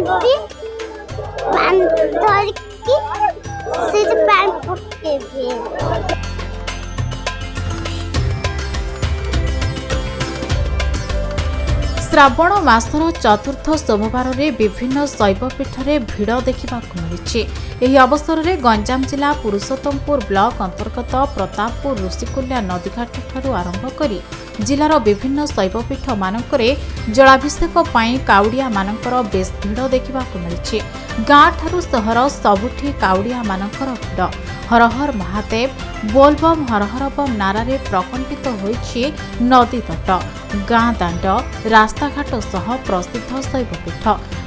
बाल्टी पान धरिकी से पान पकेबे। श्रावण मासर चतुर्थ सोमवार में विभिन्न शैवपीठ में भिड़ देखा मिली। यह अवसर में गंजाम जिला पुरुषोत्तमपुर ब्लॉक अंतर्गत प्रतापपुर ऋषिकुल्या नदीघाट ठारू आरंभ कर जिलार विभिन्न शैवपीठ मानकरे जलाभिषेक पाई काउडिया मानकर बेस भिड़ देखा मिली। गाँ ठारू सहर सबुठी काउडिया मानकर भिड़ हर हर महादेव बोलबम हर हर बम नारे प्रकंपित होइछि नदी तट गाँ दाण्ड रास्ताघाट सह प्रसिद्ध शैवपीठ।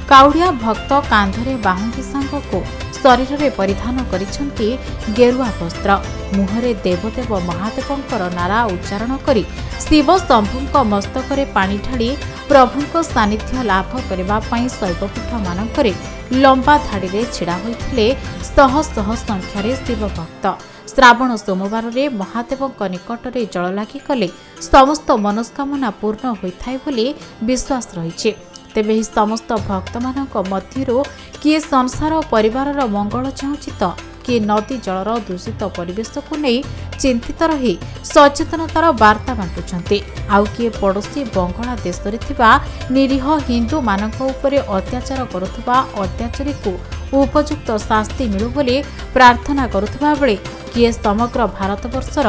काउडिया भक्त कांधरे बाहुंगी सांग को शरीर में परिधान करिसेंति गेरुआ वस्त्र मुहरे देवदेव महादेवंकर नारा उच्चारण करी शिव शंभुଙ୍କ मस्तकरे पानी ढाली प्रभुଙ୍କ सानिध्य लाभ करबा पई शैवपीठ मानकरे लंबा धाड़ी छिड़ा होइथिले शह शह संख्यारे शिव भक्त। श्रावण सोमवार में महादेवଙ୍କ निकटरे जल लागि कले समस्त मनस्कामना पूर्ण होइथाय बोली विश्वास रहिछि। तेबे ही समस्त भक्त मानक मध्यरु किए संसार और परिवार मंगल चाहूछि तो किए नदी जलर दूषित परिवेश को नहीं चिंतित रही सचेतनतार वार्ता बांटुछंती। आउ किए पड़ोसी बांग्लादेश रे थिबा निरीह हिंदू मानक उपरे अत्याचार करुथबा अत्याचारी को उपयुक्त शास्ति मिलु बोली प्रार्थना करुथबा बेले किए समग्र भारतवर्षर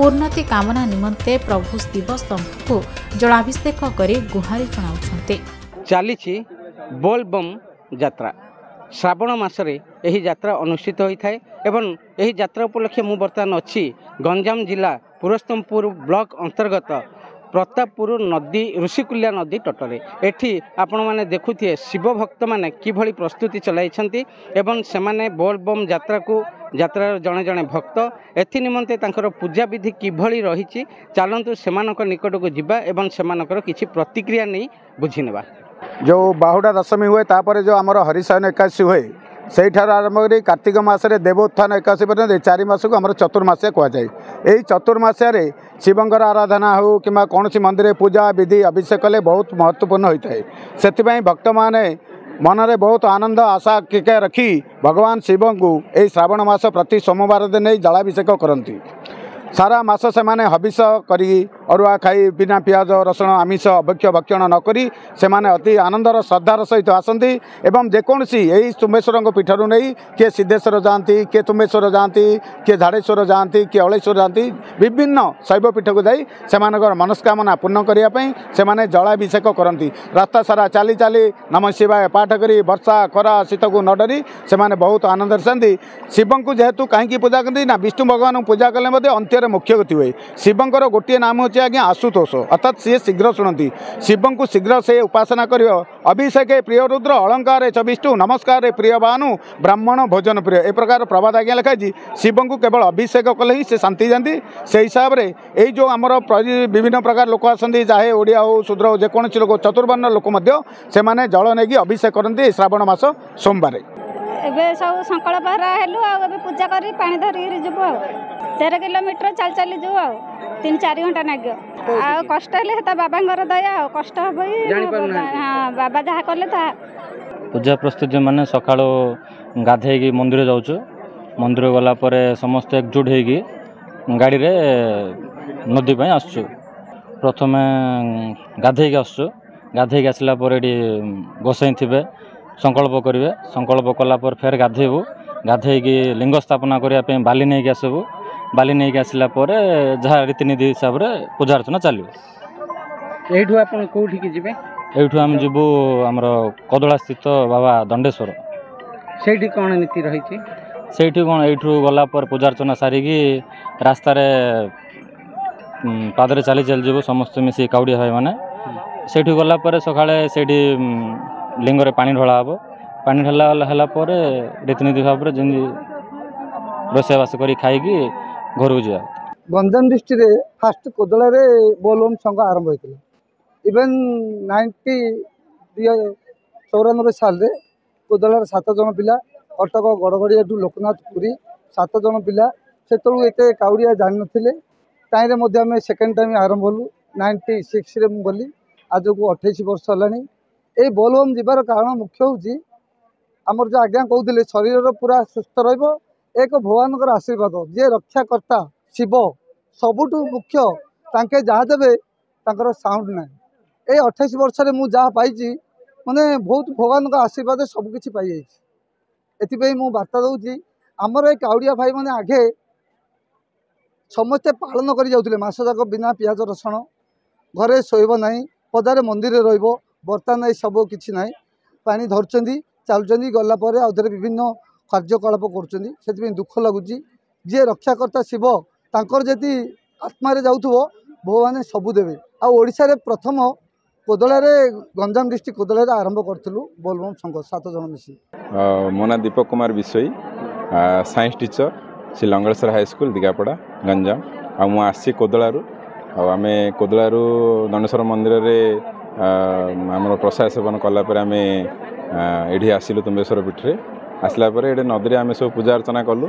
उन्नति कामना निमंते प्रभु शिव शंभु को जलाभिषेक करी गुहारी जणाउछंती। चली बोलबम यात्रा श्रावण मासरे यही यात्रा अनुष्ठित होता है एवं यही यात्रा उपलक्षे मु बर्तमान अच्छी गंजाम जिला पुरुषोत्तमपुर ब्लॉक अंतर्गत प्रतापपुर नदी ऋषिकुल्या नदी तटरे एठी आपण माने देखुथिए शिव भक्त माने किभली प्रस्तुति चलाइछंती एवं सेमाने बोलबम यात्रा को यात्रार जड़े जड़े भक्त एथि निमंते तांकर पूजा विधि किभली रहिछि चलंतु सेमानक निकट को जिबा एवं सेमानकर किछि प्रतिक्रिया नहीं बुझी नेबा। जो बाहुडा दशमी हुए तापर जो आमर हरिशयन एकादशी हुए से आरंभ कर कार्तिक मसरे देवोत्थान एकादशी पर्यटन 4 मास को आम चतुर्मासिया कहुए। यही चतुर्मासिया शिवंकर आराधना हो कि कौन मंदिर पूजा विधि अभिषेक कले बहुत महत्वपूर्ण होता है। से भक्त माने मनरे बहुत आनंद आशा के रखी भगवान शिव को यही श्रावण मास प्रति सोमवार दिन जलाभिषेक करती। सारा मास से माने हविष करी अरुआ खाई बिना पियाज रसुण आमिष अभक्ष्य भक्षण नकरी से माने अति आनंदर श्रद्धार सहित आसती एवं जेकोसी यही तुम्बेश्वर पीठर नहीं किए सिद्धेश्वर जाती किए तुम्बेश्वर जाती किए झाड़ेश्वर जाती किए अलेश्वर जाती विभिन्न शैवपीठ को जाई से मनस्कामना पूर्ण करने से माने जलाभिषेक करती। रास्ता सारा चाली चाली नम शिवाय पाठ करी वर्षा खरा शीत को न डरी से माने बहुत आनंद आसती। शिव को जेहेतु कहीं पूजा करती ना विष्णु भगवान पूजा कले अंत्य मुख्य गति हुए। शिवंकर गोटे नाम होचे आज्ञा आशुतोष अर्थात सी शीघ्र शुणती शिव को शीघ्र से उपासना कर अभिषेक प्रिय रुद्र अलंकार च विष्णु नमस्कार प्रिय भानु ब्राह्मण भोजन प्रिय ए प्रकार प्रवाद आज्ञा लिखाई। शिव को केवल अभिषेक कले ही से शांति जाती। से हिसाब से यही जो आमर विभिन्न प्रकार लोक आसती चाहे ओडिया हो शूद्र हो जेकोसी लोक चतुर्वर्ण लोक से माने जल नहीं अभिषेक करते श्रावण मास सोमवार। एबे सब संकल्प हेलु आ पूजा करी पानी धरिक जीव आ 13 किलोमीटर चल चली जीव आ 3-4 घंटा नाग आ कष्ट हेले हेता बाबांगर दया आ कष्ट हबई। हाँ बाबा जहाँ कले ता पूजा प्रस्तुति माने सकाळो गाधेगी मंदिर जाउछु। मंदिर गला परे समस्त एकजुट हेगी गाड़ी रे नदी पई आसछु। प्रथमे गाधेगी आसछु। गाधेगी आसला परे गोसाई थिबे संकल्प करेंगे। संकल्प कलापर फेर गाधेबू गाधेगी लिंग स्थापना करने बाली नहीं आसबू। बाली नहीं आसला जहाँ रीतिनीति हिसाब से पूजा अर्चना चलो। यू आम जीवु आमर कदला स्थित बाबा दंडेश्वर से कौन नीति रही से कौन यू गला पूजा अर्चना सारिकी रास्त पादरे चली चली जीवु समस्त मिसी काउड़िया भाई मैंने से गला सका से लिंगरे पानी ढला हम। पानी ढला रीतिनीति भाव में जमी रोषेबास कर खाई घर को जा। गंजाम डिस्ट्रिक्ट रे फास्ट कोदला रे बोलबम संघ आरंभ होता इवेन 1994 साल रे कोदलार 7 जन पिला कटक गड़गड़िया लोकनाथ पुरी 7 जन पिला से एत काउड़िया जान नथिले ताइरे मध्ये आम सेकेंड टाइम आरंभ हलु 96 रे गली आज को 28 वर्ष है। ये बोलबम जीवार कारण मुख्य हूँ आमर जो आज्ञा कहते शरीर पूरा सुस्थ रहिबो एक भगवान आशीर्वाद जे रक्षाकर्ता शिव सबुठु मुख्य तांके जहाँ देवे तांकर साउंड ना ये 28 वर्ष मु जहाँ पाई माने बहुत भगवान आशीर्वाद सबकि पाई एथि मु वार्ता दूसरी आमर ये काउड़िया भाई मैंने आगे समस्ते पालन कर जाऊे मस जाक बिना पियाज रसुण घरे शोब ना पदारे मंदिर बर्तमान ये सब किसी ना पानी धरती चलुँच गलापर आउे विभिन्न कार्यकलाप कर दुख लगुच जी रक्षाकर्ता शिव तांकर जदि आत्मार जाऊथबो भगवान सबू देवे आशार प्रथम कोदलारे गंजाम डिस्ट्रिक्ट कोदलारे आरंभ करूँ बोलबम संघ 7 जन मिसी मो ना दीपक कुमार विषय science teacher Shri Langaleswar high school Digapada Ganjam आसी कोदलारू आम कोदलारू दंडेश्वर मंदिर आम प्रसाद सेवन कलापर आम ये आसिलु तुम्बेश्वर पीठे आसला ये नदी आम सब पूजा अर्चना कलु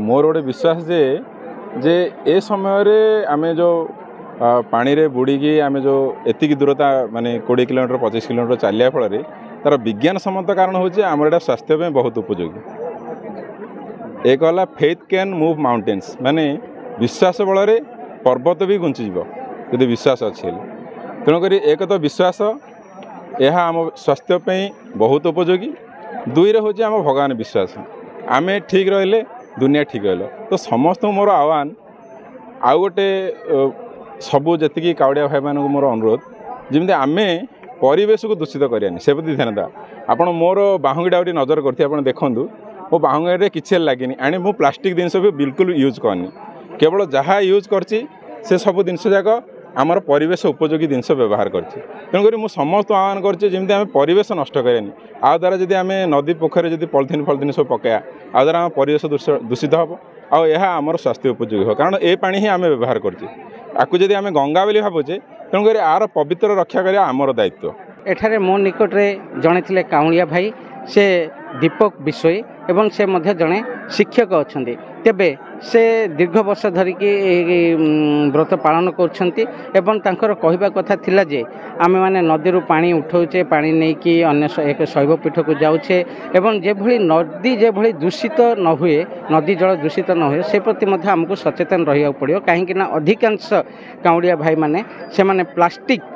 मोर गोटे विश्वास जे ए समय आम जो पानी रे बुड़ी आम जो एतिक दूरता माने 20 किलोमीटर 25 किलोमीटर चलिया फल तार विज्ञान सम्मत कारण हूँ आम एटा स्वास्थ्य बहुत उपयोगी। एक है फेथ कैन मूव माउंटेन्स माने विश्वास बल पर्वत भी गुंचीज यदि विश्वास अच्छे तेणुक एक तो विश्वास यह आम स्वास्थ्य बहुत उपयोगी दुई हूँ आम भगवान विश्वास आम ठीक रहिले दुनिया ठीक रहा तो समस्त मोर आह्वान आउ गोटे सबू जी काउड़िया भाई मान मोर अनुरोध जमी आम परिवेश को दूषित करानी से प्रति ध्यान देवा आपड़ मोर बाहुंगीटा गोटे नजर कर देखूँ मो बाहुंगी किसी लगे आनी मु प्लास्टिक जिनस भी बिल्कुल यूज करनी केवल जहाँ यूज करसी से सब जिनस जाक आमर परिवेश उपयोगी जिनस व्यवहार करछि तेणुक मुझे समस्त आह्वान करमी आम परिवेश नष्ट करानी आ द्वारा जब आम नदी पोखर जब पॉलिथिन फलिथिन सब पकाया आ द्वारा आम परिवेश दूषित हम आमर स्वास्थ्य उपयोगी हो कारण ए पानी ही आम व्यवहार करछि आम गंगा बोली भावुचे तेणुक आर पवित्र रक्षा करिया आमर दायित्व। एठारे मो निकट में जड़े थे काउड़िया भाई से दीपक विषय एवं से मध्य जड़े शिक्षक अच्छा तेबे से दीर्घ वर्ष धरिकी व्रत पालन कर कहवा कथा थिला जे आमे माने नदी पानी उठाऊचे पानी नहीं कि अन्य एक शैव पीठ को जाऊे एवं जे भली नदी जे भली दूषित न हुए नदी जल दूषित न हुए से प्रति मध्य हमको सचेतन रहा पड़ो कहीं अधिकांश काउड़िया भाई माने से माने प्लास्टिक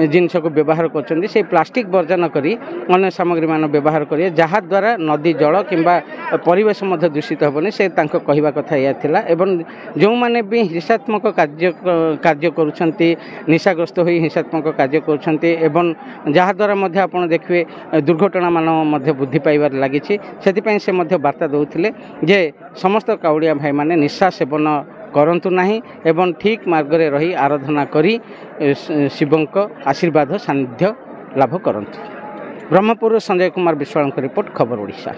जिनस को व्यवहार कर से प्लास्टिक वर्जन करी अन्य सामग्री मान व्यवहार करें जहाँ द्वारा नदी जल किंबा परिवेश मध्य दूषित हेबनी से कहवा कथा यह थिला एवं जो माने भी हिंसात्मक कार्य करुछंती निशाग्रस्त होई हिंसात्मक कार्य करुछंती एवं जहाँ द्वारा मध्य आपण देखिए दुर्घटना मान मध्य वृद्धि पाइबार लागिछि सेति से मध्य वार्ता दउथिले जे समस्त काउड़िया भाई माने निशा सेवन करंतु नहीं एवं ठीक मार्ग रे रही आराधना करी शिवंक आशीर्वाद सानिध्य लाभ करंतु। ब्रह्मपुर संजय कुमार विश्वाल रिपोर्ट खबर ओडिशा।